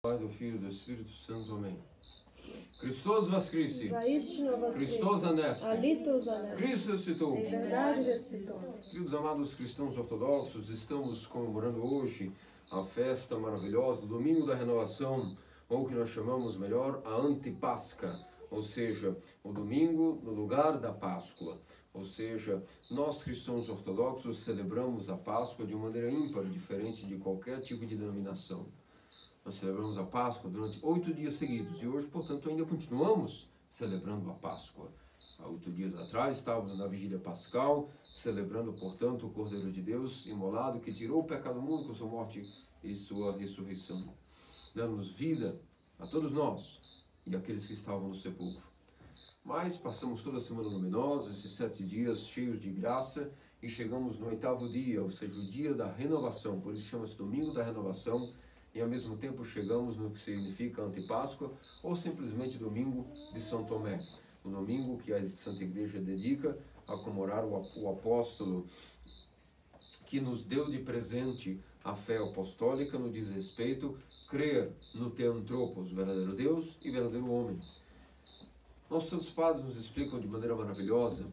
Pai, do Filho e do Espírito Santo. Amém. Christos Voskreси. Воистину воскрес. Christos anesti. Alitos anesti. Cristo ressuscitou. Em verdade ressuscitou. Queridos amados cristãos ortodoxos, estamos comemorando hoje a festa maravilhosa do Domingo da Renovação, ou que nós chamamos melhor a Antipásca, ou seja, o domingo no lugar da Páscoa. Ou seja, nós cristãos ortodoxos celebramos a Páscoa de maneira ímpar, diferente de qualquer tipo de denominação. Nós celebramos a Páscoa durante 8 dias seguidos e hoje, portanto, ainda continuamos celebrando a Páscoa. Há 8 dias atrás estávamos na Vigília Pascal, celebrando, portanto, o Cordeiro de Deus imolado que tirou o pecado do mundo com sua morte e sua ressurreição, dando-nos vida a todos nós e aqueles que estavam no sepulcro. Mas passamos toda a semana luminosa, esses 7 dias cheios de graça, e chegamos no 8º dia, ou seja, o dia da renovação, por isso chama-se Domingo da Renovação, e ao mesmo tempo chegamos no que significa Antipáscoa, ou simplesmente Domingo de São Tomé, o domingo que a Santa Igreja dedica a comemorar o apóstolo que nos deu de presente a fé apostólica no diz respeito crer no Theantropos, verdadeiro Deus e verdadeiro homem. Nossos santos padres nos explicam de maneira maravilhosa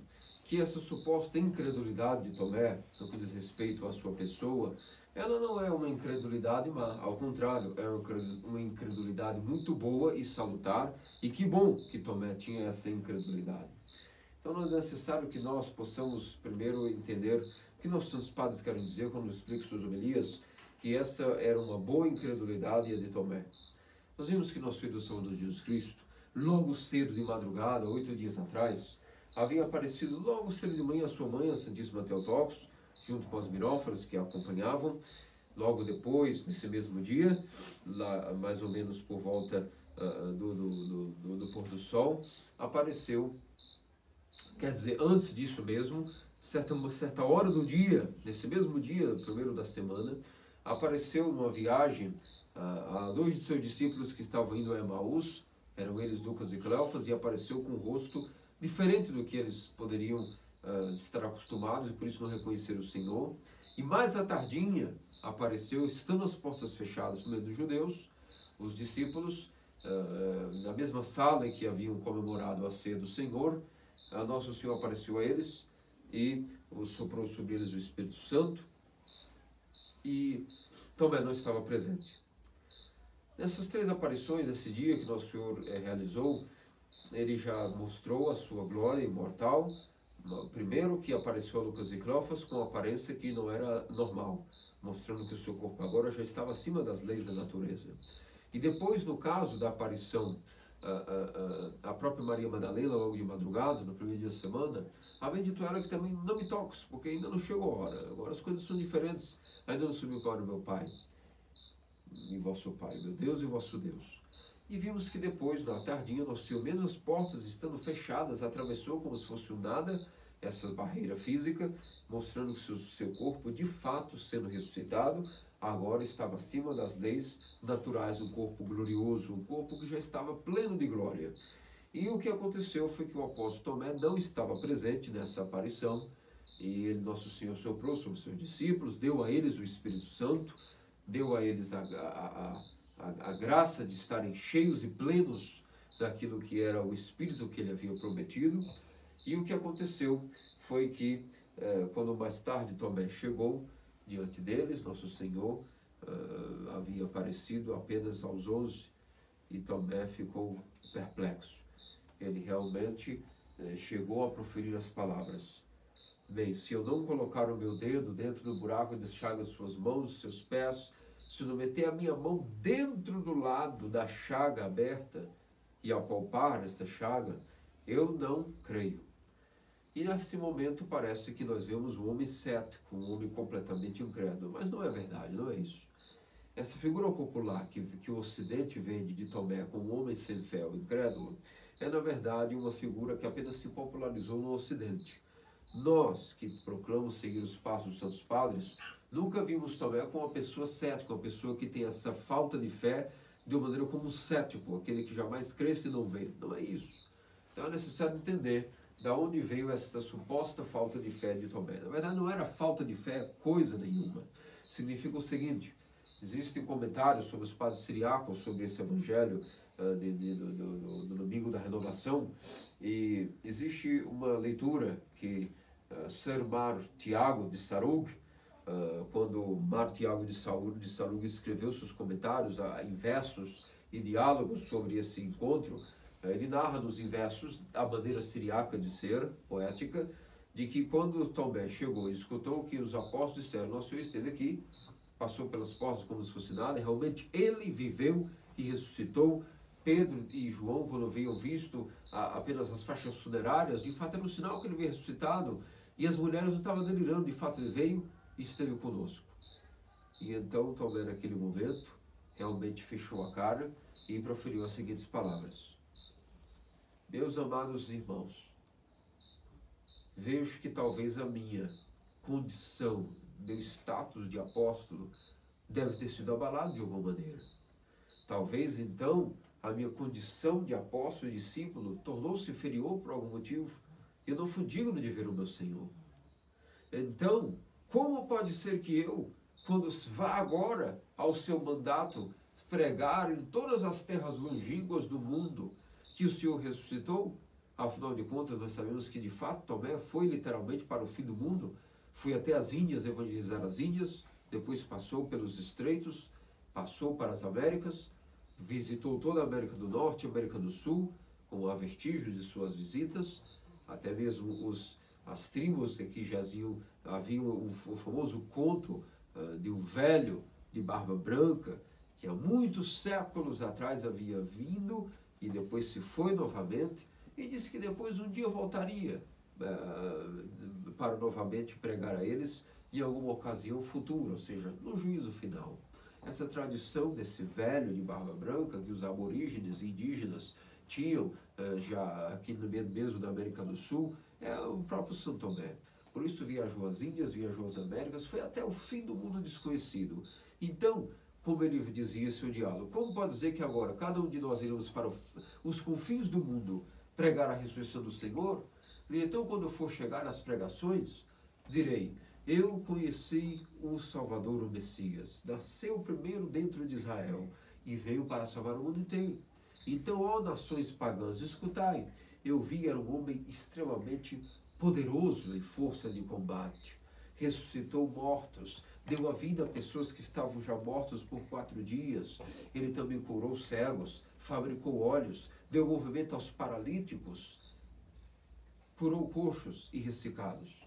que essa suposta incredulidade de Tomé, no que diz respeito à sua pessoa, ela não é uma incredulidade má, ao contrário, é uma incredulidade muito boa e salutar, e que bom que Tomé tinha essa incredulidade. Então não é necessário que nós possamos primeiro entender o que nossos santos padres querem dizer quando nos explicam suas homilias, que essa era uma boa incredulidade a de Tomé. Nós vimos que nosso Filho do Salvador Jesus Cristo, logo cedo de madrugada, 8 dias atrás, havia aparecido logo cedo de manhã a sua mãe, a Santíssima Theotokos, junto com as mirófaras que a acompanhavam. Logo depois, nesse mesmo dia, lá, mais ou menos por volta do pôr do sol, apareceu, quer dizer, antes disso mesmo, certa hora do dia, nesse mesmo dia, primeiro da semana, apareceu numa viagem a 2 de seus discípulos que estavam indo a Emaús, eram eles Lucas e Cleofas, e apareceu com um rosto diferente do que eles poderiam estar acostumados, e por isso não reconheceram o Senhor. E mais à tardinha apareceu, estando as portas fechadas por meio dos judeus, os discípulos, na mesma sala em que haviam comemorado a ceia do Senhor, Nosso Senhor apareceu a eles e soprou sobre eles o Espírito Santo, e Tomé não estava presente. Nessas 3 aparições, esse dia que Nosso Senhor realizou, ele já mostrou a sua glória imortal. Primeiro que apareceu a Lucas e Cleofas com uma aparência que não era normal, mostrando que o seu corpo agora já estava acima das leis da natureza. E depois, no caso da aparição, a própria Maria Madalena, logo de madrugada, no primeiro dia da semana, havia dito a ela que também não me toques, porque ainda não chegou a hora, agora as coisas são diferentes, ainda não subiu para o meu Pai, e vosso Pai, meu Deus e vosso Deus. E vimos que depois, na tardinha, Nosso Senhor, mesmo as portas estando fechadas, atravessou como se fosse um nada, essa barreira física, mostrando que o seu corpo, de fato, sendo ressuscitado, agora estava acima das leis naturais, um corpo glorioso, um corpo que já estava pleno de glória. E o que aconteceu foi que o apóstolo Tomé não estava presente nessa aparição, e Nosso Senhor soprou sobre seus discípulos, deu a eles o Espírito Santo, deu a eles a graça de estarem cheios e plenos daquilo que era o Espírito que ele havia prometido. E o que aconteceu foi que, quando mais tarde Tomé chegou diante deles, Nosso Senhor havia aparecido apenas aos 11, e Tomé ficou perplexo. Ele realmente chegou a proferir as palavras: bem, se eu não colocar o meu dedo dentro do buraco das chagas de suas mãos, seus pés, se eu não meter a minha mão dentro do lado da chaga aberta e apalpar essa chaga, eu não creio. E nesse momento parece que nós vemos um homem cético, um homem completamente incrédulo, mas não é verdade, não é isso. Essa figura popular que o Ocidente vende de Tomé como um homem sem fé ou incrédulo, é na verdade uma figura que apenas se popularizou no Ocidente. Nós, que proclamamos seguir os passos dos Santos Padres, nunca vimos Tomé como uma pessoa cética, uma pessoa que tem essa falta de fé de uma maneira como um cético, aquele que jamais cresce e não vê. Não é isso. Então é necessário entender da onde veio essa suposta falta de fé de Tomé. Na verdade, não era falta de fé coisa nenhuma. Significa o seguinte: Existem comentários sobre os padres siriacos, sobre esse evangelho do domingo da renovação, e existe uma leitura que Sir Mar Tiago de Sarug, quando Mar Tiago de Sarug escreveu seus comentários em versos e diálogos sobre esse encontro, ele narra nos versos a maneira siriaca de ser, poética, de que quando Tomé chegou e escutou que os apóstolos disseram, nosso Senhor esteve aqui, passou pelas portas como se fosse nada, realmente ele viveu e ressuscitou. Pedro e João, quando haviam visto apenas as faixas funerárias, de fato era um sinal que ele havia ressuscitado, e as mulheres não estavam delirando, de fato ele veio e esteve conosco. E então Tomé, naquele momento, realmente fechou a cara e proferiu as seguintes palavras: meus amados irmãos, vejo que talvez a minha condição, meu status de apóstolo, deve ter sido abalado de alguma maneira. Talvez, então, a minha condição de apóstolo e discípulo tornou-se inferior por algum motivo. Eu não fui digno de ver o meu Senhor. Então, como pode ser que eu, quando vá agora ao seu mandato, pregar em todas as terras longínquas do mundo que o Senhor ressuscitou? Afinal de contas, nós sabemos que, de fato, Tomé foi literalmente para o fim do mundo. Foi até as Índias evangelizar as Índias, depois passou pelos estreitos, passou para as Américas, visitou toda a América do Norte e América do Sul, como há vestígios de suas visitas, até mesmo as tribos que jaziam, havia o famoso conto de um velho de barba branca, que há muitos séculos atrás havia vindo e depois se foi novamente, e disse que depois um dia voltaria para novamente pregar a eles em alguma ocasião futura, ou seja, no juízo final. Essa tradição desse velho de barba branca que os aborígenes indígenas tinham já aqui no meio mesmo da América do Sul, é o próprio São Tomé. Por isso viajou às Índias, viajou às Américas, foi até o fim do mundo desconhecido. Então, como ele dizia em seu diálogo, como pode dizer que agora cada um de nós iremos para os confins do mundo pregar a ressurreição do Senhor? E então, quando eu for chegar às pregações, direi, eu conheci o Salvador, o Messias, nasceu primeiro dentro de Israel e veio para salvar o mundo inteiro. Então, ó nações pagãs, escutai, eu vi, era um homem extremamente poderoso em força de combate, ressuscitou mortos, deu a vida a pessoas que estavam já mortos por 4 dias, ele também curou cegos, fabricou olhos, deu movimento aos paralíticos, curou coxos e ressecados.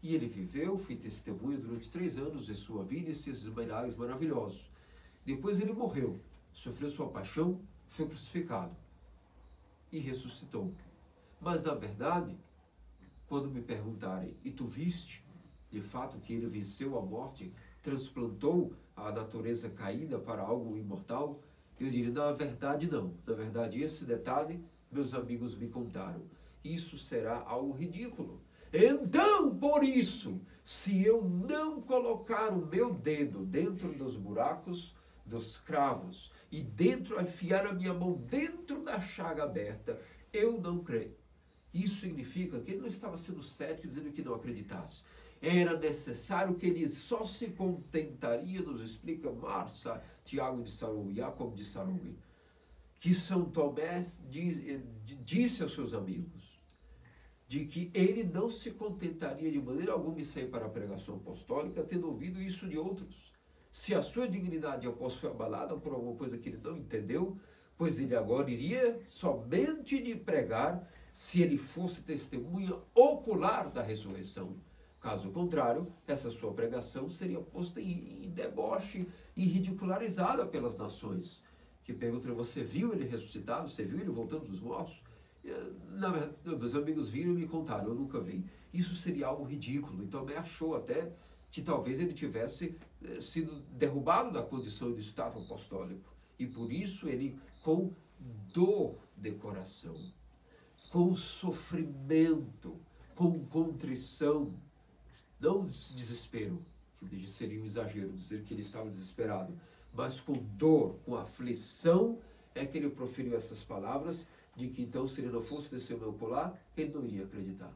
E ele viveu, foi testemunha durante 3 anos de sua vida e esses milagres maravilhosos. Depois ele morreu, sofreu sua paixão, foi crucificado e ressuscitou. Mas na verdade, quando me perguntarem, e tu viste de fato que ele venceu a morte, transplantou a natureza caída para algo imortal? Eu diria, na verdade não. Na verdade, esse detalhe, meus amigos me contaram. Isso será algo ridículo. Então, por isso, se eu não colocar o meu dedo dentro dos buracos dos cravos e enfiar a minha mão dentro da chaga aberta, eu não creio. Isso significa que ele não estava sendo cético, dizendo que não acreditasse. Era necessário que ele só se contentaria, nos explica Marça, Tiago de Sarug, Jacob de Sarug, que São Tomé disse aos seus amigos, de que ele não se contentaria de maneira alguma em sair para a pregação apostólica, tendo ouvido isso de outros. Se a sua dignidade de apóstolo foi abalada por alguma coisa que ele não entendeu, pois ele agora iria somente de pregar se ele fosse testemunha ocular da ressurreição. Caso contrário, essa sua pregação seria posta em deboche e ridicularizada pelas nações, que perguntam, você viu ele ressuscitado? Você viu ele voltando dos mortos? Meus amigos viram e me contaram, eu nunca vi. Isso seria algo ridículo. Então, ele achou até que talvez ele tivesse sido derrubado da condição de status apostólico. E por isso ele, com dor de coração, com sofrimento, com contrição, não desespero, que seria um exagero dizer que ele estava desesperado, mas com dor, com aflição, é que ele proferiu essas palavras, de que então, se ele não fosse testemunho ocular, ele não iria acreditar.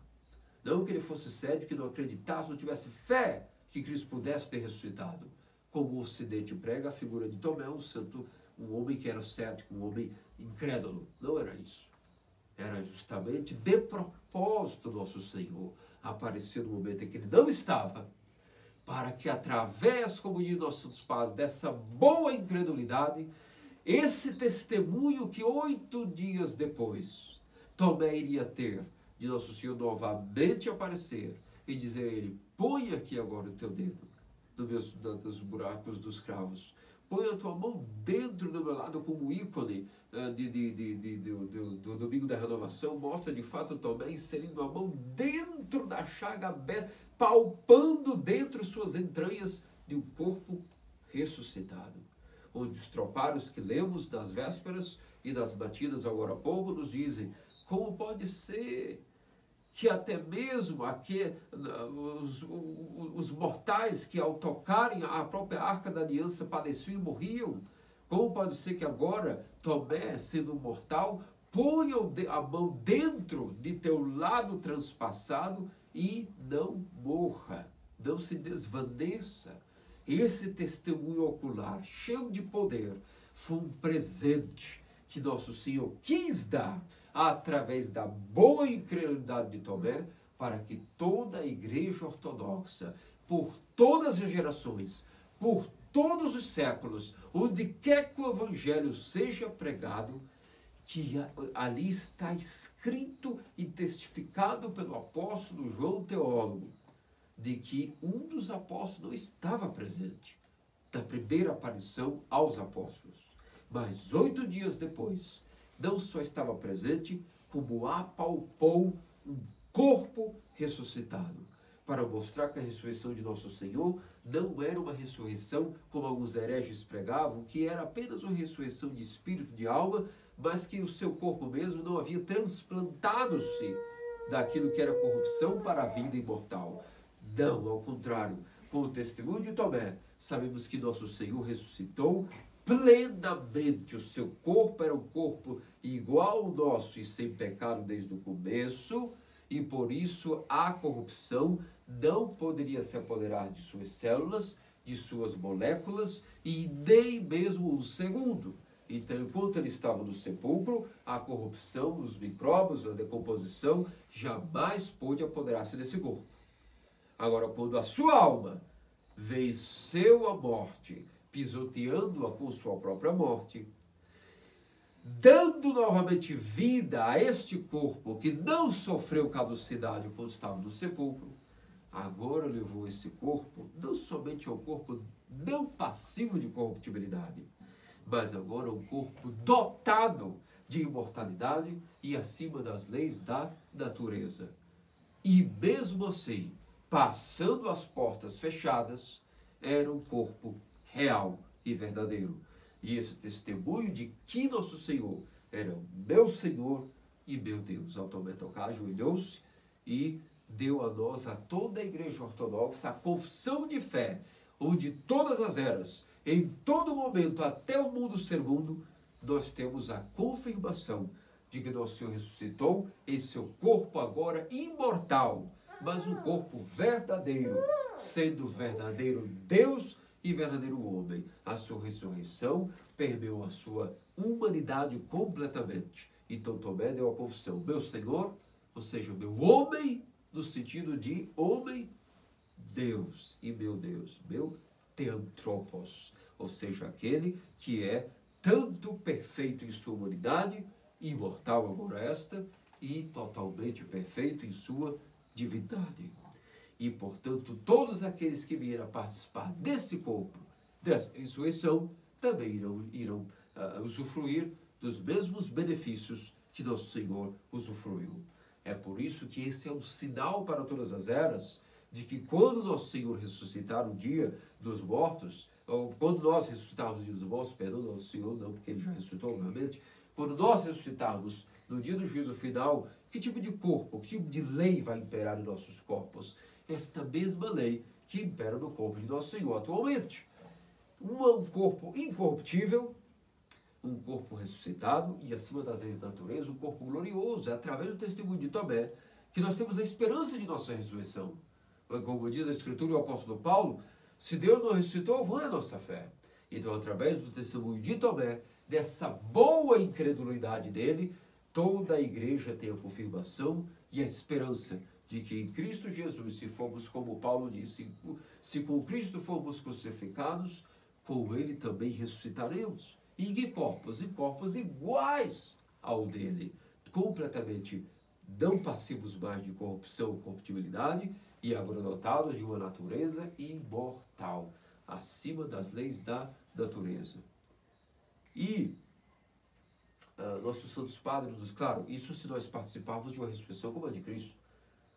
Não que ele fosse cético, que não acreditasse, não tivesse fé que Cristo pudesse ter ressuscitado. como o Ocidente prega, a figura de Tomé, um santo, um homem que era cético, um homem incrédulo. Não era isso. Era justamente de propósito nosso Senhor aparecer no momento em que ele não estava, para que através, como diz nossos santos pais, dessa boa incredulidade, esse testemunho que 8 dias depois Tomé iria ter de nosso Senhor novamente aparecer e dizer a ele: põe aqui agora o teu dedo nos buracos dos cravos, põe a tua mão dentro do meu lado, como ícone do domingo da renovação, mostra de fato Tomé inserindo a mão dentro da chaga aberta, palpando dentro suas entranhas de um corpo ressuscitado. Onde os tropários que lemos nas vésperas e das batidas agora há pouco nos dizem: como pode ser que até mesmo os mortais que ao tocarem a própria Arca da Aliança padeciam e morriam? Como pode ser que agora Tomé, sendo um mortal, ponha a mão dentro de teu lado transpassado e não morra, não se desvaneça? Esse testemunho ocular, cheio de poder, foi um presente que nosso Senhor quis dar através da boa incredulidade de Tomé, para que toda a igreja ortodoxa, por todas as gerações, por todos os séculos, onde quer que o evangelho seja pregado, que ali está escrito e testificado pelo apóstolo João teólogo, de que um dos apóstolos não estava presente da primeira aparição aos apóstolos, mas 8 dias depois, não só estava presente, como apalpou um corpo ressuscitado, para mostrar que a ressurreição de nosso Senhor não era uma ressurreição, como alguns hereges pregavam, que era apenas uma ressurreição de espírito, de alma, mas que o seu corpo mesmo não havia transplantado-se daquilo que era corrupção para a vida imortal. Não, ao contrário, com o testemunho de Tomé, sabemos que nosso Senhor ressuscitou plenamente. O seu corpo era um corpo igual ao nosso e sem pecado desde o começo, e por isso a corrupção não poderia se apoderar de suas células, de suas moléculas e nem mesmo um segundo. Então, enquanto ele estava no sepulcro, a corrupção, os micróbios, a decomposição jamais pôde apoderar-se desse corpo. Agora, quando a sua alma venceu a morte, pisoteando-a com sua própria morte, dando novamente vida a este corpo que não sofreu caducidade quando estava no sepulcro, agora levou esse corpo não somente ao corpo não passivo de corruptibilidade, mas agora um corpo dotado de imortalidade e acima das leis da natureza. E mesmo assim, passando as portas fechadas, era um corpo real e verdadeiro. E esse testemunho de que nosso Senhor era meu Senhor e meu Deus. Ao Tomé tocar, ajoelhou-se e deu a nós, a toda a igreja ortodoxa, a confissão de fé, onde todas as eras, em todo momento, até o mundo ser mundo, nós temos a confirmação de que nosso Senhor ressuscitou em seu corpo agora imortal, mas um corpo verdadeiro, sendo verdadeiro Deus e verdadeiro homem. A sua ressurreição permeou a sua humanidade completamente. Então Tomé deu a confissão: meu Senhor, ou seja, meu homem, no sentido de homem, Deus, e meu Deus, meu Theanthropos, ou seja, aquele que é tanto perfeito em sua humanidade, imortal agora esta, e totalmente perfeito em sua divindade. E, portanto, todos aqueles que vieram participar desse corpo, dessa ressurreição, também irão usufruir dos mesmos benefícios que nosso Senhor usufruiu. É por isso que esse é um sinal para todas as eras, de que quando nosso Senhor ressuscitar o dia dos mortos, ou quando nós ressuscitarmos no dia dos mortos, perdão, nosso Senhor não, porque ele já ressuscitou, obviamente, quando nós ressuscitarmos no dia do juízo final, que tipo de corpo, que tipo de lei vai imperar em nossos corpos? Esta mesma lei que impera no corpo de nosso Senhor atualmente. Um corpo incorruptível, um corpo ressuscitado e acima das leis da natureza, um corpo glorioso. É através do testemunho de Tomé que nós temos a esperança de nossa ressurreição. Como diz a Escritura e o apóstolo Paulo, Se Deus não ressuscitou, vã é a nossa fé. Então, através do testemunho de Tomé, dessa boa incredulidade dele, toda a igreja tem a confirmação e a esperança de que em Cristo Jesus, se formos, como Paulo disse, se com Cristo formos crucificados, com ele também ressuscitaremos. E em que corpos? Em corpos iguais ao dele, completamente não passivos mais de corrupção, corruptibilidade, e agora dotados de uma natureza imortal, acima das leis da natureza. E nossos santos padres, claro, isso se nós participarmos de uma ressurreição como a de Cristo,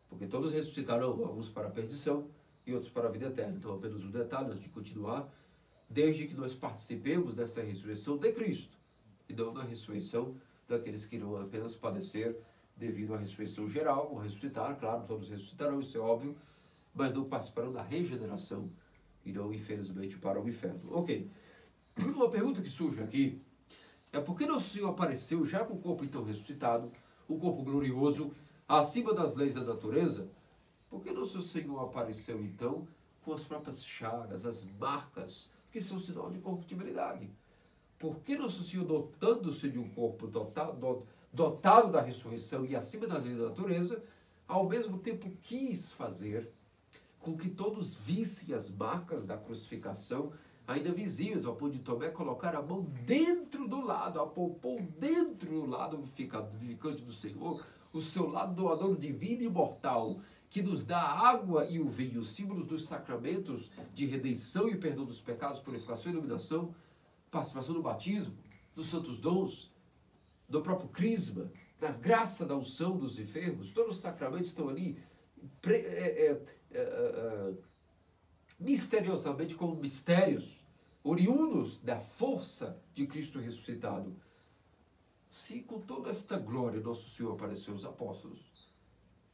porque todos ressuscitarão, alguns para a perdição e outros para a vida eterna. Então, apenas um detalhe antes de continuar, desde que nós participemos dessa ressurreição de Cristo, e não da ressurreição daqueles que irão apenas padecer devido à ressurreição geral, vão ressuscitar, claro, todos ressuscitarão, isso é óbvio, mas não participarão da regeneração, irão, infelizmente, para o inferno. Ok, uma pergunta que surge aqui é por que Nosso Senhor apareceu já com o corpo então ressuscitado, o corpo glorioso, acima das leis da natureza? Por que Nosso Senhor apareceu então com as próprias chagas, as marcas, que são sinal de corruptibilidade? Por que Nosso Senhor, dotando-se de um corpo dotado da ressurreição e acima das leis da natureza, ao mesmo tempo quis fazer com que todos vissem as marcas da crucificação, ainda visíveis, ao ponto de Tomé colocar a mão dentro do lado, apalpou dentro do lado vivificante do Senhor, o seu lado doador divino e imortal, que nos dá a água e o vinho, símbolos dos sacramentos de redenção e perdão dos pecados, purificação e iluminação, participação do batismo, dos santos dons, do próprio crisma, da graça da unção dos enfermos. Todos os sacramentos estão ali misteriosamente como mistérios oriundos da força de Cristo ressuscitado. Se com toda esta glória Nosso Senhor apareceu aos apóstolos,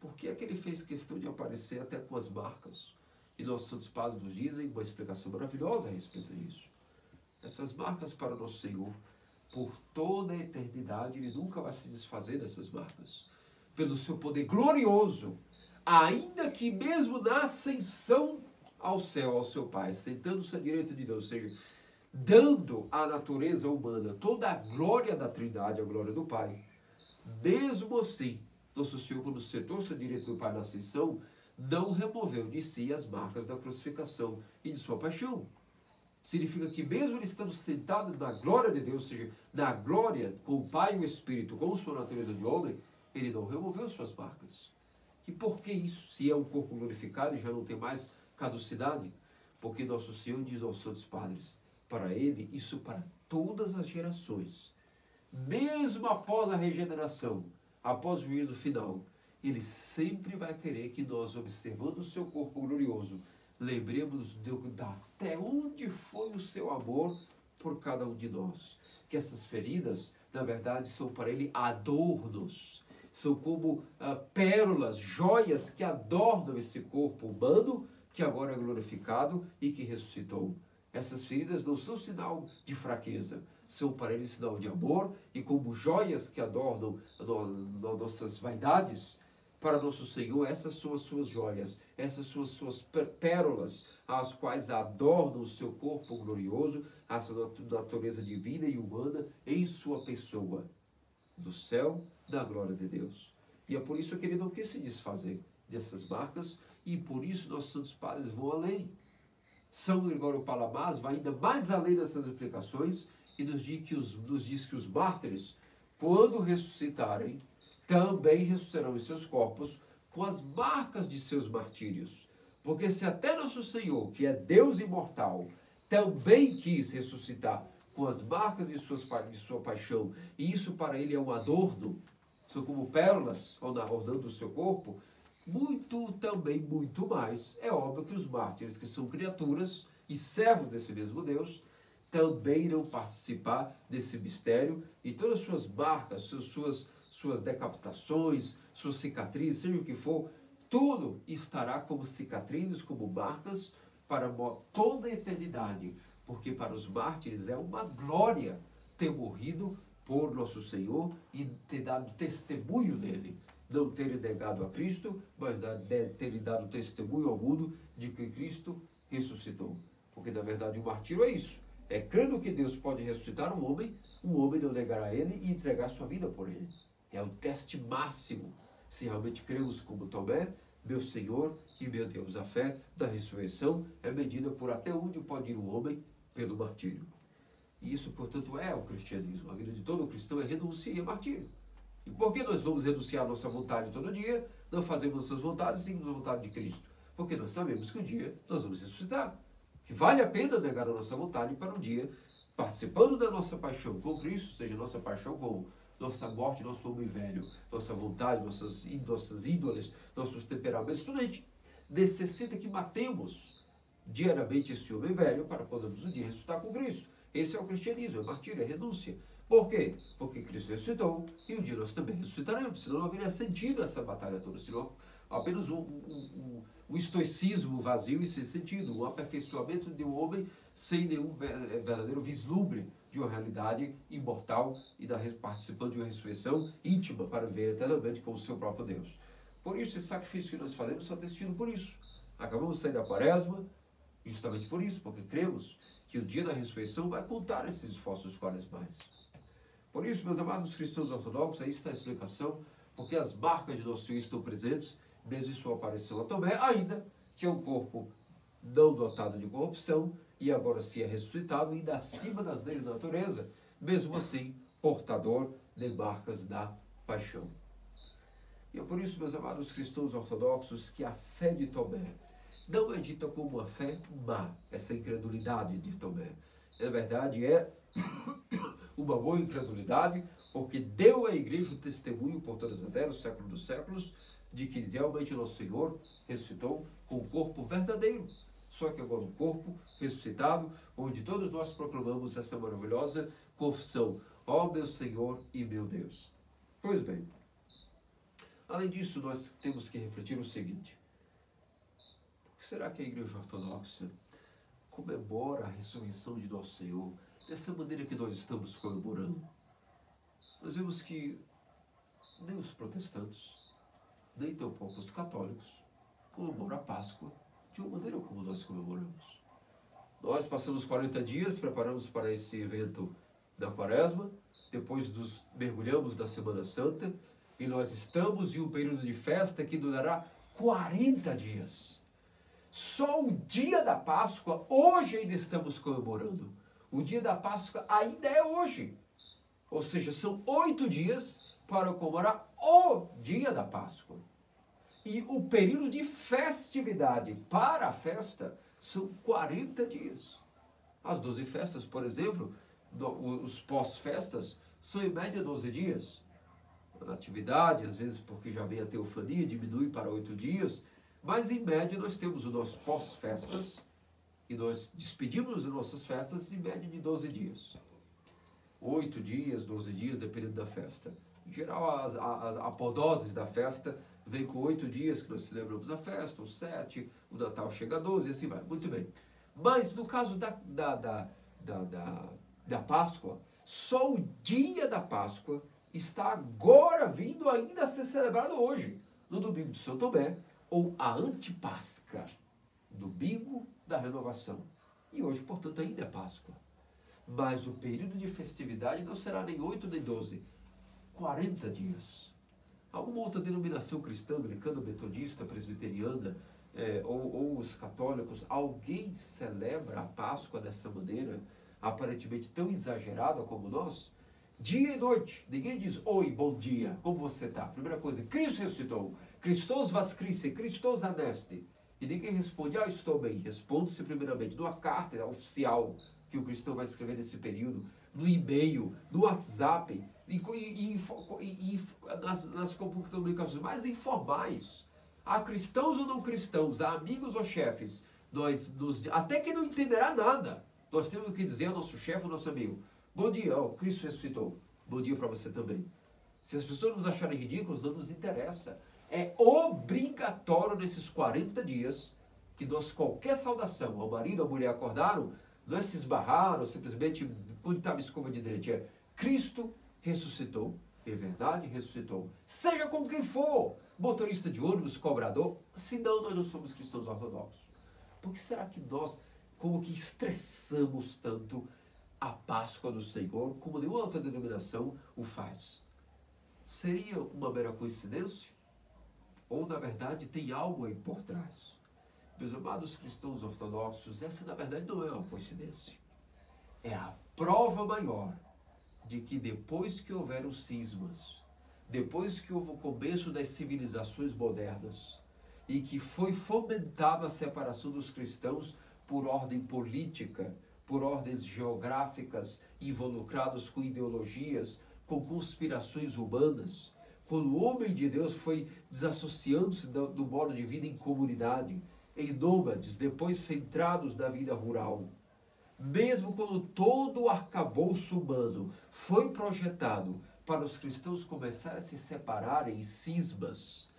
por que é que ele fez questão de aparecer até com as marcas? E nossos santos padres nos dizem uma explicação maravilhosa a respeito disso. Essas marcas para Nosso Senhor, por toda a eternidade, ele nunca vai se desfazer dessas marcas. Pelo seu poder glorioso, ainda que mesmo na ascensão ao céu, ao seu Pai, sentando-se à direita de Deus, ou seja, dando à natureza humana toda a glória da Trindade, a glória do Pai, mesmo assim, Nosso Senhor, quando sentou-se à direita do Pai na ascensão, não removeu de si as marcas da crucificação e de sua paixão. Significa que mesmo ele estando sentado na glória de Deus, ou seja, na glória com o Pai e o Espírito, com sua natureza de homem, ele não removeu suas marcas. E por que isso? Se é um corpo glorificado e já não tem mais caducidade? Porque Nosso Senhor diz aos santos padres, para ele, isso para todas as gerações, mesmo após a regeneração, após o juízo final, ele sempre vai querer que nós, observando o seu corpo glorioso, lembremos até onde foi o seu amor por cada um de nós. Que essas feridas, na verdade, são para ele adornos, são como pérolas, joias que adornam esse corpo humano, que agora é glorificado e que ressuscitou. Essas feridas não são sinal de fraqueza, são para ele sinal de amor, e como joias que adornam nossas vaidades, para Nosso Senhor, essas são as suas joias, essas são as suas pérolas, as quais adornam o seu corpo glorioso, a sua natureza divina e humana em sua pessoa, do céu, da glória de Deus. E é por isso que ele não quis se desfazer dessas marcas, e por isso nossos santos padres vão além. São Gregório Palamas vai ainda mais além dessas explicações e nos diz que os mártires, quando ressuscitarem, também ressuscitarão em seus corpos com as marcas de seus martírios. Porque se até Nosso Senhor, que é Deus imortal, também quis ressuscitar com as marcas de sua paixão, e isso para ele é um adorno, são como pérolas ornando o seu corpo, muito mais, é óbvio que os mártires, que são criaturas e servos desse mesmo Deus, também irão participar desse mistério, e todas as suas marcas, suas decapitações, suas cicatrizes, seja o que for, tudo estará como cicatrizes, como marcas, para toda a eternidade, porque para os mártires é uma glória ter morrido por Nosso Senhor e ter dado testemunho dele. Não terem negado a Cristo, mas terem dado testemunho ao mundo de que Cristo ressuscitou. Porque, na verdade, o martírio é isso. É crendo que Deus pode ressuscitar um homem não negará ele e entregar sua vida por ele. É o teste máximo, se realmente cremos como Tomé, meu Senhor e meu Deus. A fé da ressurreição é medida por até onde pode ir o homem pelo martírio. E isso, portanto, é o cristianismo. A vida de todo cristão é renúncia e é martírio. E por que nós vamos renunciar a nossa vontade todo dia? Não fazemos nossas vontades, seguimos a vontade de Cristo. Porque nós sabemos que um dia nós vamos ressuscitar. Que vale a pena negar a nossa vontade para um dia, participando da nossa paixão com Cristo, seja nossa paixão com nossa morte, nosso homem velho, nossa vontade, nossas ídolas, nossos temperamentos, tudo a gente necessita que matemos diariamente esse homem velho para podermos um dia ressuscitar com Cristo. Esse é o cristianismo, é martírio, é renúncia. Por quê? Porque Cristo ressuscitou e um dia nós também ressuscitaremos, senão não haveria sentido essa batalha toda, senão apenas um estoicismo vazio e sem sentido, um aperfeiçoamento de um homem sem nenhum verdadeiro vislumbre de uma realidade imortal e participando de uma ressurreição íntima para viver eternamente com o seu próprio Deus. Por isso, esse sacrifício que nós fazemos só tem sentido por isso. Acabamos de sair da quaresma, justamente por isso, porque cremos que o dia da ressurreição vai contar esses esforços quaresmais. Por isso, meus amados cristãos ortodoxos, aí está a explicação, porque as marcas de nosso Senhor estão presentes, mesmo em sua aparição a Tomé, ainda que é um corpo não dotado de corrupção, e agora se é ressuscitado, ainda acima das leis da natureza, mesmo assim, portador de marcas da paixão. E é por isso, meus amados cristãos ortodoxos, que a fé de Tomé não é dita como uma fé má, essa incredulidade de Tomé. Na verdade, é uma boa incredulidade, porque deu à igreja o testemunho por todas as eras, século dos séculos, de que realmente nosso Senhor ressuscitou com um corpo verdadeiro. Só que agora um corpo ressuscitado, onde todos nós proclamamos essa maravilhosa confissão: ó meu Senhor e meu Deus. Pois bem, além disso, nós temos que refletir o seguinte: por que será que a Igreja Ortodoxa comemora a ressurreição de nosso Senhor dessa maneira que nós estamos comemorando? Nós vemos que nem os protestantes, nem tampouco os católicos comemoram a Páscoa de uma maneira como nós comemoramos. Nós passamos 40 dias, preparamos para esse evento da Quaresma, depois mergulhamos da Semana Santa, e nós estamos em um período de festa que durará 40 dias. Só o dia da Páscoa, hoje ainda estamos comemorando. O dia da Páscoa ainda é hoje. Ou seja, são 8 dias para comemorar o dia da Páscoa. E o período de festividade para a festa são 40 dias. As 12 festas, por exemplo, os pós-festas, são em média 12 dias. A natividade, às vezes porque já vem a teofania, diminui para 8 dias, mas em média nós temos o nosso pós-festas e nós despedimos as nossas festas em média de 12 dias. 8 dias, 12 dias, dependendo da festa. Em geral, as apodoses da festa vem com 8 dias que nós celebramos a festa, ou 7, o Natal chega a 12 e assim vai. Muito bem. Mas no caso da Páscoa, só o dia da Páscoa está agora vindo ainda a ser celebrado hoje, no domingo de São Tomé, ou a Antipásca, domingo da renovação. E hoje, portanto, ainda é Páscoa. Mas o período de festividade não será nem 8 nem 12, 40 dias. Alguma outra denominação cristã, anglicana, metodista, presbiteriana, ou os católicos, alguém celebra a Páscoa dessa maneira, aparentemente tão exagerada como nós? Dia e noite, ninguém diz: oi, bom dia, como você está? Primeira coisa, Cristo ressuscitou, Christos vascrisse, Christos aneste. E ninguém responde: ah, estou bem. Responde-se primeiramente numa carta oficial que o cristão vai escrever nesse período, no e-mail, no WhatsApp, nas comunicações mais informais. Há cristãos ou não cristãos, há amigos ou chefes, até que não entenderá nada, nós temos que dizer ao nosso chefe, ao nosso amigo: bom dia, Cristo ressuscitou, bom dia para você também. Se as pessoas nos acharem ridículos, não nos interessa. É obrigatório nesses 40 dias que nós, qualquer saudação ao marido, à mulher, acordaram, não é se esbarrar ou simplesmente onde estava a escova de dente, é Cristo ressuscitou, é verdade, ressuscitou. Seja com quem for, motorista de ônibus, cobrador, senão nós não somos cristãos ortodoxos. Por que será que nós como que estressamos tanto a Páscoa do Senhor, como nenhuma outra denominação o faz? Seria uma mera coincidência? Ou, na verdade, tem algo aí por trás? Meus amados cristãos ortodoxos, essa, na verdade, não é uma coincidência. É a prova maior de que depois que houveram cismas, depois que houve o começo das civilizações modernas, e que foi fomentada a separação dos cristãos por ordem política, por ordens geográficas, involucrados com ideologias, com conspirações humanas, quando o homem de Deus foi desassociando-se do modo de vida em comunidade, em nômades, depois centrados na vida rural. Mesmo quando todo o arcabouço humano foi projetado para os cristãos começarem a se separarem em cismas,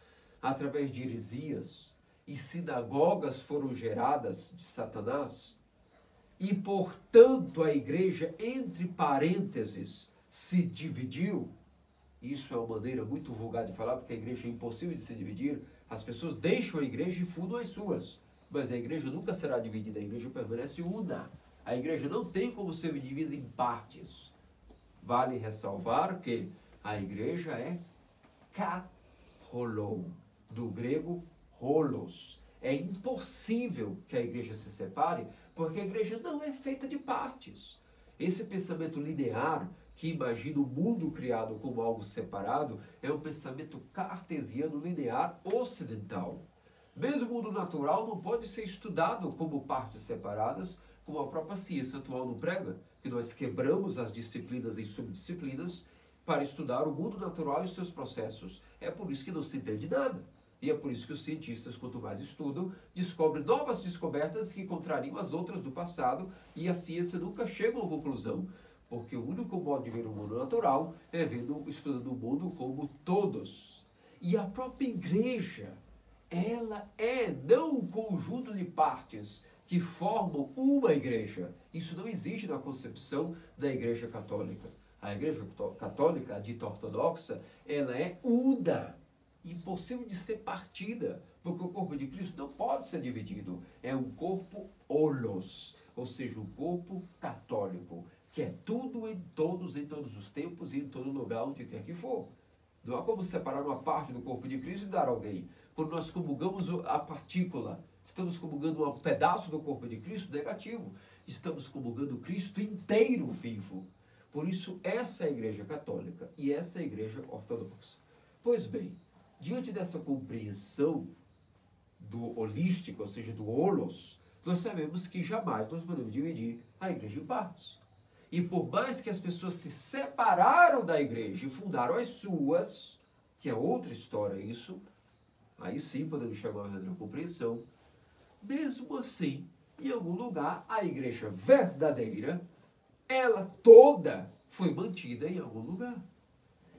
através de heresias, e sinagogas foram geradas de Satanás, e portanto a igreja, entre parênteses, se dividiu. Isso é uma maneira muito vulgar de falar, porque a igreja é impossível de se dividir. As pessoas deixam a igreja e fundam as suas, mas a igreja nunca será dividida, a igreja permanece una. A igreja não tem como ser dividida em partes. Vale ressalvar que a igreja é katholou, do grego holos. É impossível que a igreja se separe, porque a igreja não é feita de partes. Esse pensamento linear, que imagina o mundo criado como algo separado, é um pensamento cartesiano linear ocidental. Mesmo o mundo natural não pode ser estudado como partes separadas, como a própria ciência atual não prega, que nós quebramos as disciplinas em subdisciplinas para estudar o mundo natural e os seus processos. É por isso que não se entende nada. E é por isso que os cientistas, quanto mais estudam, descobrem novas descobertas que contrariam as outras do passado, e a ciência nunca chega a uma conclusão. Porque o único modo de ver o mundo natural é estudando o mundo como todos. E a própria igreja, ela é não um conjunto de partes que formam uma igreja. Isso não existe na concepção da igreja católica. A igreja católica, a dita ortodoxa, ela é una, impossível de ser partida, porque o corpo de Cristo não pode ser dividido. É um corpo holos, ou seja, um corpo católico, que é tudo em todos os tempos e em todo lugar, onde quer que for. Não há como separar uma parte do corpo de Cristo e dar a alguém. Quando nós comungamos a partícula, estamos comungando um pedaço do corpo de Cristo, negativo. Estamos comungando Cristo inteiro vivo. Por isso, essa é a igreja católica e essa é a igreja ortodoxa. Pois bem, diante dessa compreensão do holístico, ou seja, do holos, nós sabemos que jamais nós podemos dividir a igreja em partes. E por mais que as pessoas se separaram da igreja e fundaram as suas, que é outra história isso, aí sim podemos chamar a verdadeira compreensão, mesmo assim, em algum lugar, a igreja verdadeira, ela toda foi mantida em algum lugar.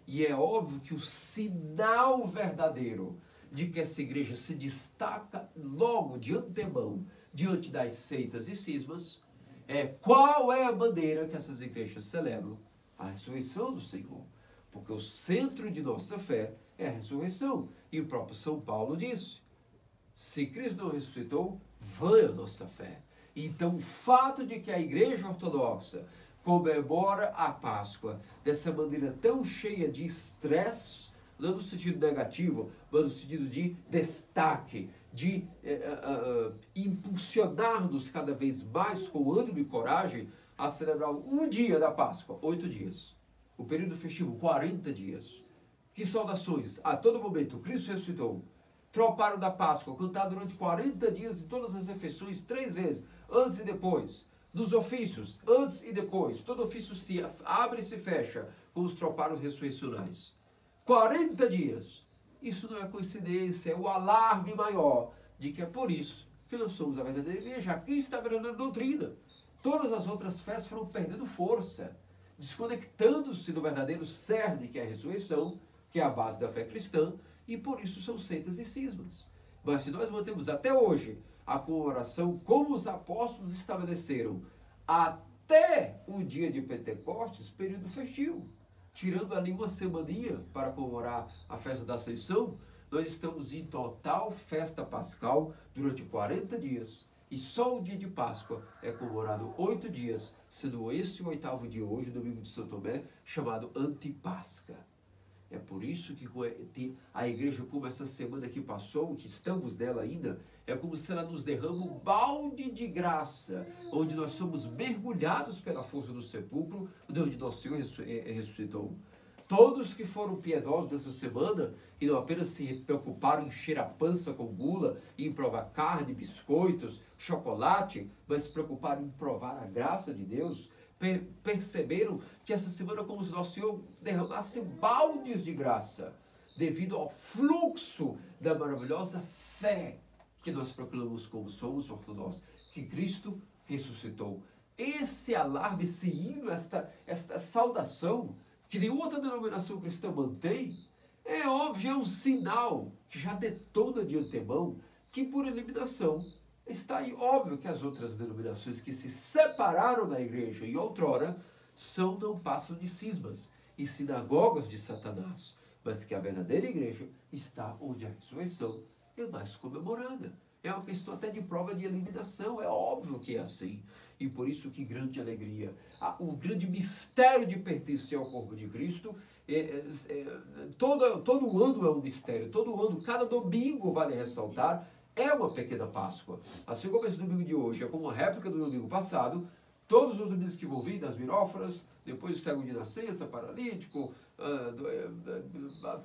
E é óbvio que o sinal verdadeiro de que essa igreja se destaca logo de antemão diante das seitas e cismas é qual é a bandeira que essas igrejas celebram? A ressurreição do Senhor. Porque o centro de nossa fé é a ressurreição. E o próprio São Paulo disse, se Cristo não ressuscitou, vã é a nossa fé. Então o fato de que a igreja ortodoxa comemora a Páscoa dessa maneira tão cheia de estresse, não no sentido negativo, mas no sentido de destaque, de impulsionar-nos cada vez mais com ânimo e coragem a celebrar um dia da Páscoa, 8 dias. O período festivo, 40 dias. Que saudações! A todo momento, Cristo ressuscitou. Tropário da Páscoa, cantado durante 40 dias em todas as refeições, 3 vezes, antes e depois. Dos ofícios, antes e depois. Todo ofício se abre e se fecha com os tropários ressurreicionais. 40 dias. Isso não é coincidência, é o alarme maior de que é por isso que nós somos a verdadeira igreja. Aqui está a verdadeira doutrina. Todas as outras fés foram perdendo força, desconectando-se do verdadeiro cerne que é a ressurreição, que é a base da fé cristã, e por isso são seitas e cismas. Mas se nós mantemos até hoje a comemoração como os apóstolos estabeleceram, até o dia de Pentecostes, período festivo, tirando ali uma semaninha para comemorar a festa da Ascensão, nós estamos em total festa pascal durante 40 dias, E só o dia de Páscoa é comemorado 8 dias, sendo esse o 8º dia hoje, domingo de São Tomé, chamado Antipáscoa. É por isso que a igreja, como essa semana que passou, que estamos nela ainda, é como se ela nos derrama um balde de graça, onde nós somos mergulhados pela força do sepulcro, de onde nosso Senhor ressuscitou. Todos que foram piedosos dessa semana e não apenas se preocuparam em encher a pança com gula, em provar carne, biscoitos, chocolate, mas se preocuparam em provar a graça de Deus, perceberam que essa semana é como se nosso Senhor derramasse baldes de graça, devido ao fluxo da maravilhosa fé que nós proclamamos como somos ortodoxos, que Cristo ressuscitou. Esse alarme, esse hino, esta saudação, que nenhuma outra denominação cristã mantém, é óbvio, é um sinal que já detona de antemão que por eliminação está aí óbvio que as outras denominações que se separaram da igreja em outrora não passam de cismas e sinagogas de Satanás, mas que a verdadeira igreja está onde a ressurreição é mais comemorada. É uma questão até de prova de eliminação, é óbvio que é assim. E por isso que grande alegria. O grande mistério de pertencer ao corpo de Cristo, todo ano é um mistério, todo ano, cada domingo, vale ressaltar, é uma pequena Páscoa. Assim como esse domingo de hoje é como uma réplica do domingo passado, todos os domingos que vão vir, das miróforas, depois do cego de nascença, paralítico,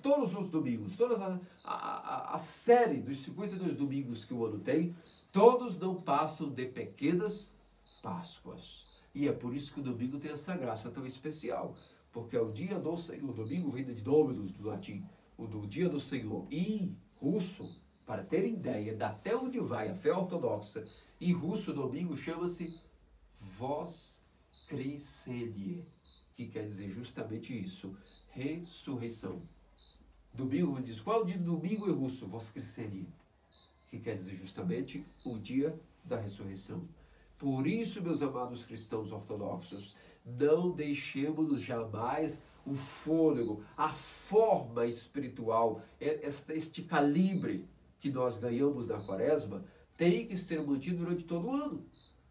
todos os domingos, toda a série dos 52 domingos que o ano tem, todos não passam de pequenas Páscoas. E é por isso que o domingo tem essa graça tão especial, porque é o dia do Senhor. O domingo vem de Dominus, do latim, o do dia do Senhor. E russo, para ter ideia de até onde vai a fé ortodoxa, em russo, domingo chama-se Vos Crescenie, que quer dizer justamente isso, ressurreição. Domingo, diz, qual é o dia do domingo em russo? Vos Crescenie, que quer dizer justamente o dia da ressurreição. Por isso, meus amados cristãos ortodoxos, não deixemos jamais o fôlego, a forma espiritual, este calibre que nós ganhamos na quaresma, tem que ser mantido durante todo o ano.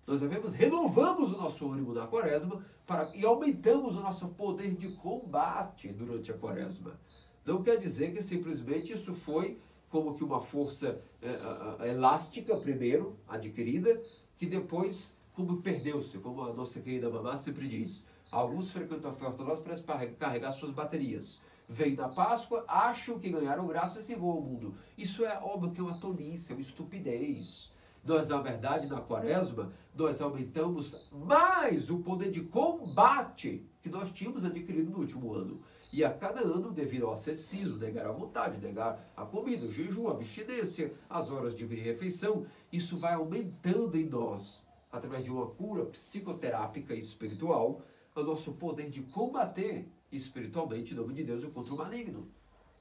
Nós renovamos o nosso ânimo na quaresma e aumentamos o nosso poder de combate durante a quaresma. Não quer dizer que simplesmente isso foi como que uma força elástica, primeiro, adquirida, que depois, como perdeu-se, como a nossa querida mamá sempre diz. Alguns frequentam a fé ortodoxa para carregar suas baterias. Vêm na Páscoa, acham que ganharam graça e se vão ao mundo. Isso é óbvio que é uma tolice, é uma estupidez. Nós, na verdade, na quaresma, nós aumentamos mais o poder de combate que nós tínhamos adquirido no último ano. E a cada ano, devido ao asceticismo, negar a vontade, negar a comida, o jejum, a abstinência, as horas de refeição, isso vai aumentando em nós, através de uma cura psicoterápica e espiritual, o nosso poder de combater espiritualmente, em nome de Deus, contra o maligno.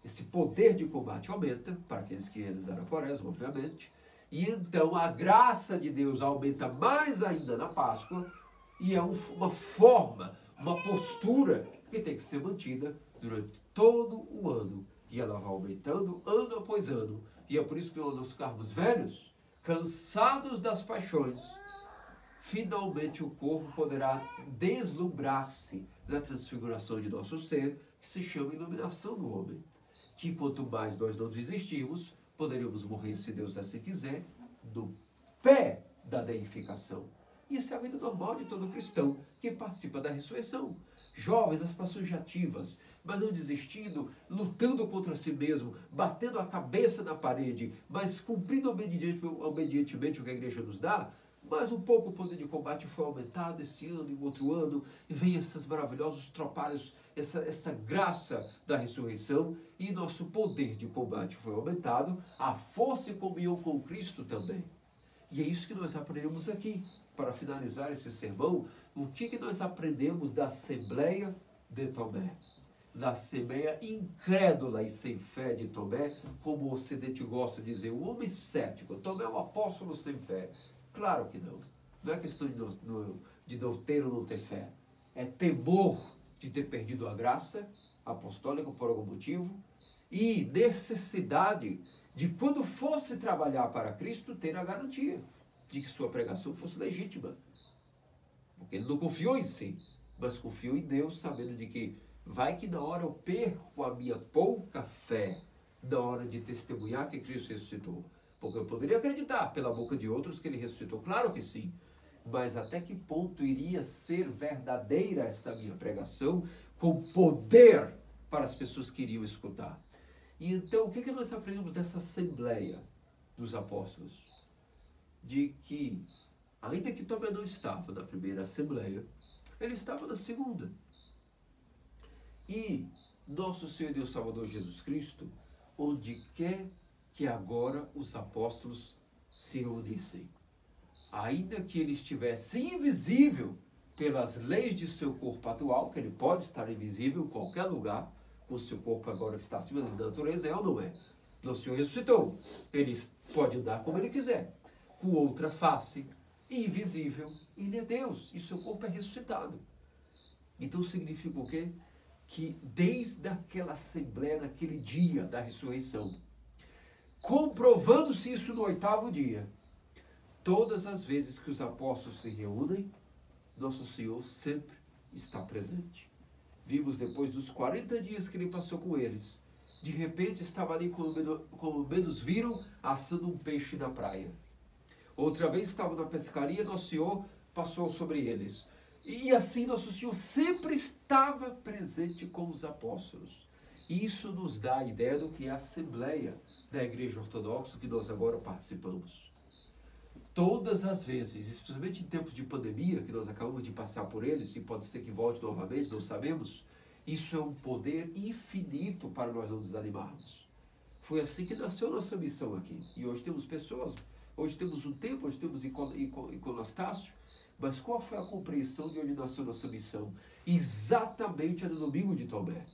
Esse poder de combate aumenta, para aqueles que realizaram a quaresma, obviamente, e então a graça de Deus aumenta mais ainda na Páscoa, e é uma forma, uma postura que tem que ser mantida durante todo o ano. E ela vai aumentando ano após ano. E é por isso que quando nós ficarmos velhos, cansados das paixões, finalmente o corpo poderá deslumbrar-se na transfiguração de nosso ser, que se chama iluminação do homem. Que quanto mais nós não desistirmos, poderíamos morrer, se Deus assim quiser, do pé da deificação. Isso é a vida normal de todo cristão que participa da ressurreição. Jovens, aspirações ativas, mas não desistindo, lutando contra si mesmo, batendo a cabeça na parede, mas cumprindo obedientemente o que a igreja nos dá. Mas um pouco o poder de combate foi aumentado esse ano e o outro ano, e vem esses maravilhosos tropalhos, essa graça da ressurreição, e nosso poder de combate foi aumentado, a força e comunhão com Cristo também. E é isso que nós aprendemos aqui. Para finalizar esse sermão, o que nós aprendemos da Assembleia de Tomé? Da Assembleia incrédula e sem fé de Tomé, como o Ocidente gosta de dizer, o homem cético. Tomé é um apóstolo sem fé. Claro que não. Não é questão de não ter ou não ter fé. É temor de ter perdido a graça apostólica por algum motivo e necessidade de, quando fosse trabalhar para Cristo, ter a garantia. de que sua pregação fosse legítima. Porque ele não confiou em si, mas confiou em Deus, sabendo de que vai que na hora eu perco a minha pouca fé, na hora de testemunhar que Cristo ressuscitou. Porque eu poderia acreditar pela boca de outros que ele ressuscitou, claro que sim. Mas até que ponto iria ser verdadeira esta minha pregação, com poder para as pessoas que iriam escutar? E então, o que nós aprendemos dessa assembleia dos apóstolos? De que, ainda que Tomé não estava na primeira assembleia, ele estava na segunda. E nosso Senhor e Deus Salvador Jesus Cristo, onde quer que agora os apóstolos se reunissem, ainda que ele estivesse invisível pelas leis de seu corpo atual, que ele pode estar invisível em qualquer lugar, com o seu corpo agora que está acima da natureza, é ou não é? Nosso Senhor ressuscitou. Ele pode andar como ele quiser, com outra face, invisível. Ele é Deus e seu corpo é ressuscitado. Então significa o quê? Que desde aquela assembleia, naquele dia da ressurreição, comprovando-se isso no 8º dia, todas as vezes que os apóstolos se reúnem, nosso Senhor sempre está presente. Vimos depois dos 40 dias que ele passou com eles, de repente estava ali, como menos viram, assando um peixe na praia. Outra vez estavam na pescaria, nosso Senhor passou sobre eles. E assim nosso Senhor sempre estava presente com os apóstolos. E isso nos dá a ideia do que é a assembleia da Igreja Ortodoxa que nós agora participamos. Todas as vezes, especialmente em tempos de pandemia, que nós acabamos de passar por eles, e pode ser que volte novamente, não sabemos, isso é um poder infinito para nós não desanimarmos. Foi assim que nasceu nossa missão aqui. E hoje temos pessoas, hoje temos um templo, hoje temos iconostácio, mas qual foi a compreensão de onde nasceu nossa missão? Exatamente no domingo de Tomé.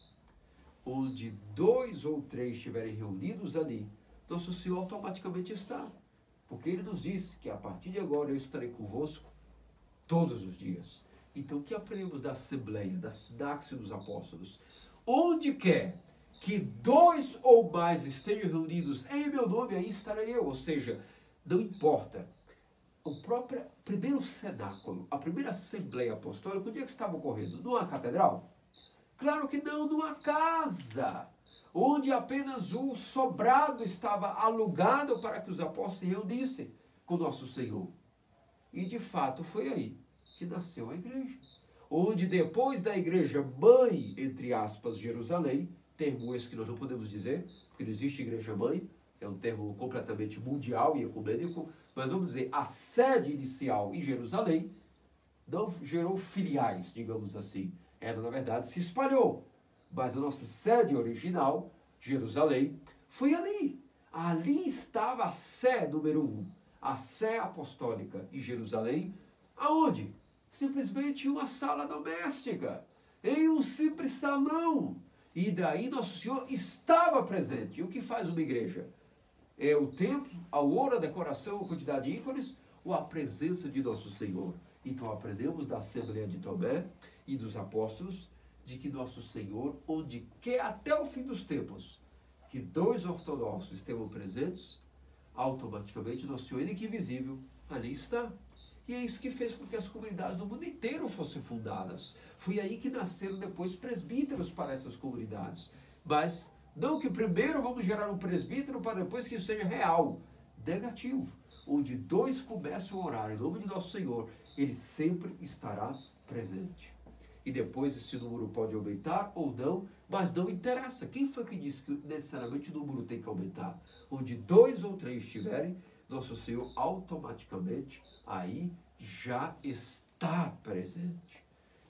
Onde 2 ou 3 estiverem reunidos ali, nosso Senhor automaticamente está. Porque ele nos disse que a partir de agora eu estarei convosco todos os dias. Então, o que aprendemos da Assembleia, da Sintaxe dos Apóstolos? Onde quer que 2 ou mais estejam reunidos em meu nome, aí estarei eu. Ou seja, não importa. O próprio primeiro cenáculo, a primeira Assembleia Apostólica, onde é que estava ocorrendo? Numa catedral? Claro que não, numa casa, onde apenas o sobrado estava alugado para que os apóstolos se reunissem com nosso Senhor. E de fato foi aí que nasceu a igreja. Onde depois da igreja mãe, entre aspas, Jerusalém, termo esse que nós não podemos dizer, porque não existe igreja mãe, é um termo completamente mundial e ecumênico, mas vamos dizer, a sede inicial em Jerusalém não gerou filiais, digamos assim. Ela, na verdade, se espalhou. Mas a nossa sede original, Jerusalém, foi ali. Ali estava a sé número 1, a sé apostólica em Jerusalém. Aonde? Simplesmente uma sala doméstica, em um simples salão. E daí nosso Senhor estava presente. E o que faz uma igreja? É o templo, a ouro, a decoração, a quantidade de ícones, ou a presença de nosso Senhor? Então aprendemos da Assembleia de Tomé e dos apóstolos, de que nosso Senhor, onde quer até o fim dos tempos, que 2 ortodoxos estejam presentes, automaticamente nosso Senhor, ele que é invisível, ali está. E é isso que fez com que as comunidades do mundo inteiro fossem fundadas. Foi aí que nasceram depois presbíteros para essas comunidades. Mas não que primeiro vamos gerar um presbítero para depois que isso seja real. Negativo. Onde 2 começam a orar em nome de nosso Senhor, ele sempre estará presente. E depois esse número pode aumentar ou não, mas não interessa. Quem foi que disse que necessariamente o número tem que aumentar? Onde 2 ou 3 estiverem, nosso Senhor automaticamente aí já está presente.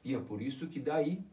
E é por isso que daí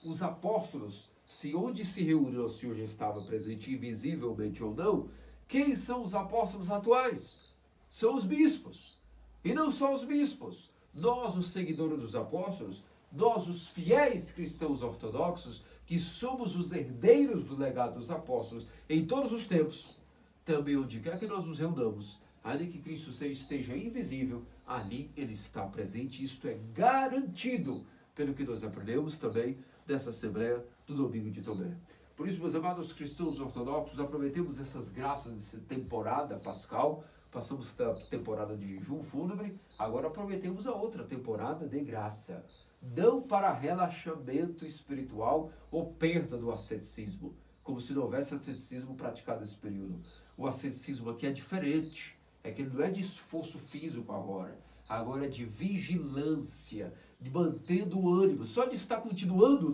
os apóstolos, se onde se reúne o Senhor já estava presente, invisivelmente ou não, quem são os apóstolos atuais? São os bispos. E não só os bispos. Nós, os seguidores dos apóstolos, nós, os fiéis cristãos ortodoxos, que somos os herdeiros do legado dos apóstolos em todos os tempos, também onde quer que nós nos reunamos, ainda que Cristo esteja invisível, ali ele está presente. Isto é garantido pelo que nós aprendemos também dessa Assembleia do Domingo de Tomé. Por isso, meus amados cristãos ortodoxos, aproveitemos essas graças dessa temporada pascal, passamos a temporada de jejum fúnebre, agora prometemos a outra temporada de graça. Não para relaxamento espiritual ou perda do asceticismo, como se não houvesse asceticismo praticado nesse período. O asceticismo aqui é diferente, é que ele não é de esforço físico agora é de vigilância, de mantendo o ânimo, só de estar continuando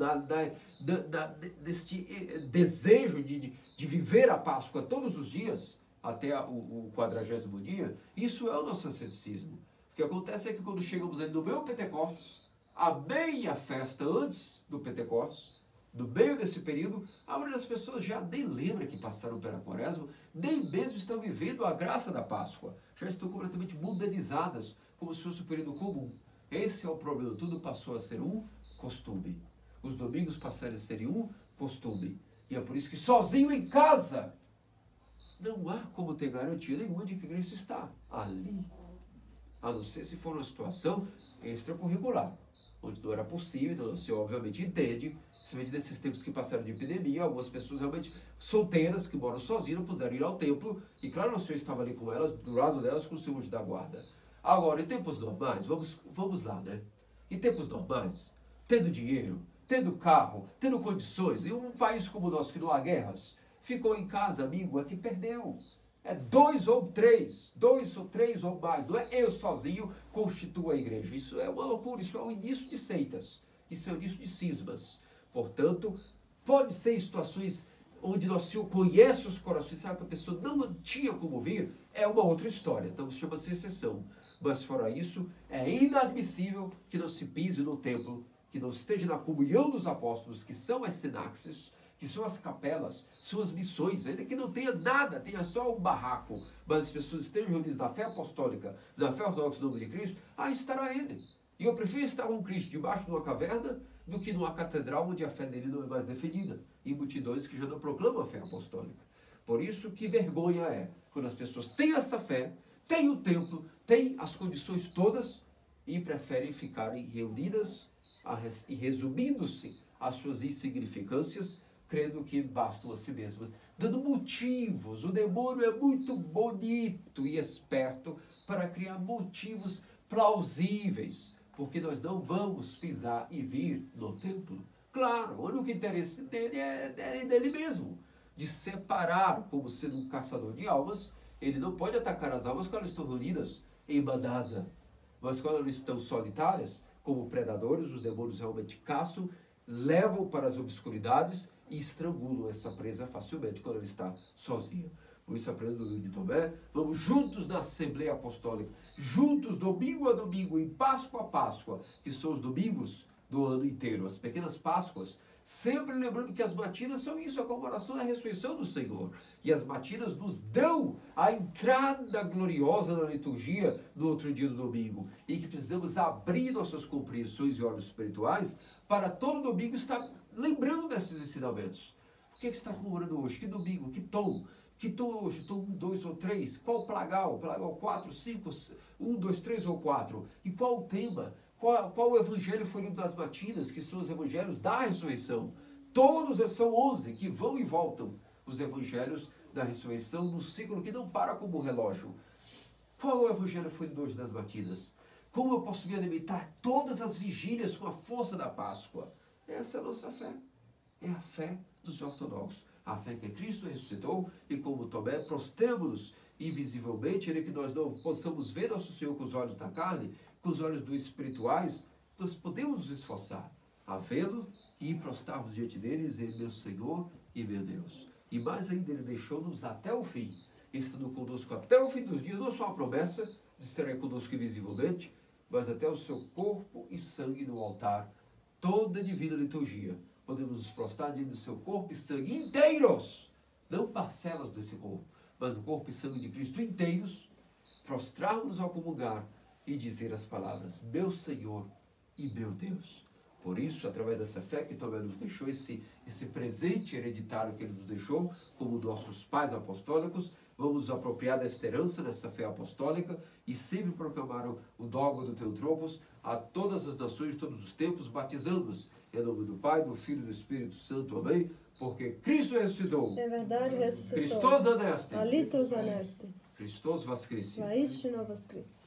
deste desejo de viver a Páscoa todos os dias, até o 40º dia, isso é o nosso asceticismo. O que acontece é que quando chegamos ali no meio do Pentecostes, a meia festa antes do Pentecostes, no meio desse período, a maioria das pessoas já nem lembra que passaram pela Quaresma, nem mesmo estão vivendo a graça da Páscoa. Já estão completamente mundanizadas, como se fosse um período comum. Esse é o problema. Tudo passou a ser um costume. Os domingos passaram a ser um costume. E é por isso que sozinho em casa, não há como ter garantia nenhuma de que Cristo está ali. A não ser se for uma situação extracurricular, onde não era possível, então você obviamente entende, principalmente nesses tempos que passaram de epidemia, algumas pessoas realmente solteiras, que moram sozinhas, não puderam ir ao templo, e claro, o Senhor estava ali com elas, do lado delas, com o seu anjo da guarda. Agora, em tempos normais, vamos lá, né? Em tempos normais, tendo dinheiro, tendo carro, tendo condições, em um país como o nosso, que não há guerras, ficou em casa, amigo, é que perdeu. É 2 ou 3 ou mais, não é eu sozinho constituo a igreja. Isso é uma loucura, isso é o início de seitas, isso é o início de cismas. Portanto, pode ser em situações onde nosso Senhor conhece os corações, sabe que a pessoa não tinha como vir, é uma outra história, então chama-se exceção. Mas fora isso, é inadmissível que não se pise no templo, que não esteja na comunhão dos apóstolos, que são as sinaxes, que são as capelas, são as missões, ainda que não tenha nada, tenha só um barraco, mas as pessoas estejam reunidas na fé apostólica, na fé ortodoxa do nome de Cristo, aí estará ele. E eu prefiro estar com Cristo debaixo de uma caverna do que numa catedral onde a fé dele não é mais defendida, e multidões que já não proclamam a fé apostólica. Por isso, que vergonha é quando as pessoas têm essa fé, têm o templo, têm as condições todas e preferem ficarem reunidas e resumindo-se às suas insignificâncias, crendo que bastam a si mesmas, dando motivos. O demônio é muito bonito e esperto para criar motivos plausíveis, porque nós não vamos pisar e vir no templo. Claro, o único interesse dele é dele mesmo, de separar, como sendo um caçador de almas. Ele não pode atacar as almas quando elas estão reunidas em manada, mas quando elas estão solitárias, como predadores, os demônios realmente caçam, levam para as obscuridades e estrangulam essa presa facilmente quando ela está sozinha. Por isso, aprendendo do livro de Tomé, vamos juntos na Assembleia Apostólica, juntos, domingo a domingo, em Páscoa a Páscoa, que são os domingos do ano inteiro, as pequenas Páscoas, sempre lembrando que as matinas são isso, a comemoração da ressurreição do Senhor. E as matinas nos dão a entrada gloriosa na liturgia no outro dia do domingo. E que precisamos abrir nossas compreensões e olhos espirituais para todo domingo estar lembrando desses ensinamentos. O que é que você está comemorando hoje? Que domingo? Que tom? Que tom hoje? Tom 1, 2 ou 3? Qual plagal? Plagal 4, 5, 1, 2, 3 ou 4? E qual o tema? Qual o evangelho foi lido das matinas, que são os evangelhos da ressurreição? Todos são 11 que vão e voltam. Os evangelhos da ressurreição no ciclo que não para como um relógio. Qual o evangelho foi lido hoje das matinas? Como eu posso me alimentar todas as vigílias com a força da Páscoa? Essa é a nossa fé. É a fé dos ortodoxos. A fé que Cristo ressuscitou e como Tomé, prostremos-nos invisivelmente, ele que nós não possamos ver nosso Senhor com os olhos da carne, com os olhos do espirituais, nós podemos nos esforçar a vê-lo e prostarmos diante dele e dizer, meu Senhor e meu Deus. E mais ainda, ele deixou-nos até o fim, estando conosco até o fim dos dias, não só a promessa de estar conosco invisivelmente, mas até o seu corpo e sangue no altar, toda a divina liturgia. Podemos nos prostrar diante do seu corpo e sangue inteiros, não parcelas desse corpo, mas o corpo e sangue de Cristo inteiros, prostrarmos ao comungar e dizer as palavras, meu Senhor e meu Deus. Por isso, através dessa fé que Tomé nos deixou, esse presente hereditário que ele nos deixou, como nossos pais apostólicos, vamos nos apropriar desta herança, dessa fé apostólica, e sempre proclamar o dogma do Teotropos a todas as nações, todos os tempos, batizando-os em nome do Pai, do Filho e do Espírito Santo. Amém? Porque Cristo ressuscitou. É verdade, ressuscitou. Christos anesti. Alitos anesti. Христос воскресе! воистину воскресе!